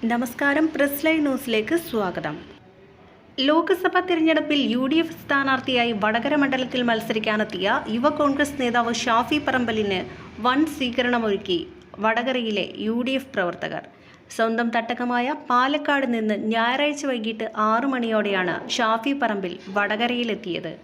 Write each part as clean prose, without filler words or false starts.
നമസ്കാരം. Press live ന്യൂസിലേക്ക് സ്വാഗതം. ലോക്സഭാ തിരഞ്ഞെടുപ്പിൽ UDF സ്ഥാനാർത്ഥിയായി വടകര മണ്ഡലത്തിൽ മത്സരിക്കാനെത്തിയ യുവ കോൺഗ്രസ് നേതാവ് ഷാഫി പറമ്പലിന് വൻ സ്വീകരണമൊരുക്കി വടകരയിലെ UDF പ്രവർത്തകർ. സ്വന്തം തട്ടകമായ പാലക്കാട് നിന്ന് ഞായറാഴ്ച വൈകിട്ട് 6 മണിയോടെയാണ് ഷാഫി പറമ്പിൽ വടകരയിലെത്തിയത്.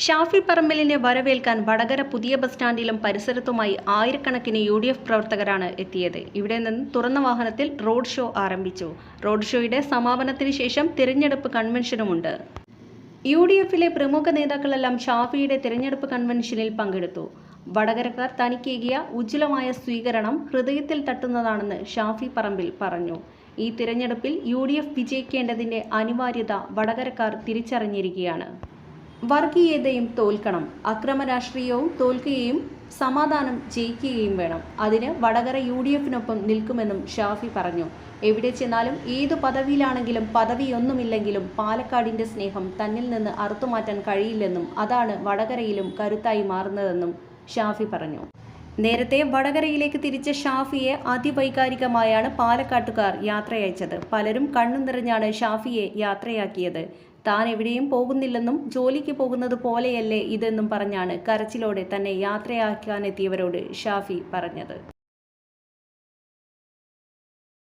ഷാഫി പറമ്പലിനെ വരവേൽക്കാൻ വടകര പുതിയ ബസ് സ്റ്റാൻഡിലും പരിസരത്തുമായി ആയിരക്കണക്കിന് UDF പ്രവർത്തകരാണ് എത്തിയത്. ഇവിടെ നിന്ന് തുറന്ന വാഹനത്തിൽ റോഡ് ഷോ ആരംഭിച്ചു. റോഡ് ഷോയുടെ സമാപനത്തിന് ശേഷം തിരഞ്ഞെടുപ്പ് കൺവെൻഷനുമുണ്ട്. UDFിലെ പ്രമുഖ നേതാക്കളെല്ലാം ഷാഫിയുടെ തിരഞ്ഞെടുപ്പ് കൺവെൻഷനിൽ പങ്കെടുത്തു. വടകരക്കാർ തനിക്കേകിയ ഉജ്ജ്വലമായ സ്വീകരണം ഹൃദയത്തിൽ തട്ടുന്നതാണെന്ന് ഷാഫി പറമ്പിൽ പറഞ്ഞു. ഈ തിരഞ്ഞെടുപ്പിൽ UDF വിജയിക്കേണ്ടതിൻ്റെ അനിവാര്യത വടകരക്കാർ തിരിച്ചറിഞ്ഞിരിക്കുകയാണ്. വർഗീയതയും തോൽക്കണം, അക്രമ രാഷ്ട്രീയവും തോൽക്കുകയും സമാധാനം ജയിക്കുകയും വേണം. അതിന് വടകര UDFിനൊപ്പം നിൽക്കുമെന്നും ഷാഫി പറഞ്ഞു. എവിടെ ചെന്നാലും ഏതു പദവിയിലാണെങ്കിലും പദവിയൊന്നുമില്ലെങ്കിലും പാലക്കാടിൻ്റെ സ്നേഹം തന്നിൽ നിന്ന് അറുത്തുമാറ്റാൻ കഴിയില്ലെന്നും അതാണ് വടകരയിലും കരുത്തായി മാറുന്നതെന്നും ഷാഫി പറഞ്ഞു. നേരത്തെ വടകരയിലേക്ക് തിരിച്ച ഷാഫിയെ അതിവൈകാരികമായാണ് പാലക്കാട്ടുകാർ യാത്രയച്ചത്. പലരും കണ്ണു നിറഞ്ഞാണ് ഷാഫിയെ യാത്രയാക്കിയത്. താൻ എവിടെയും പോകുന്നില്ലെന്നും ജോലിക്ക് പോകുന്നത് പോലെയല്ലേ ഇതെന്നും പറഞ്ഞാണ് കരച്ചിലോടെ തന്നെ യാത്രയാക്കാനെത്തിയവരോട് ഷാഫി പറഞ്ഞത്.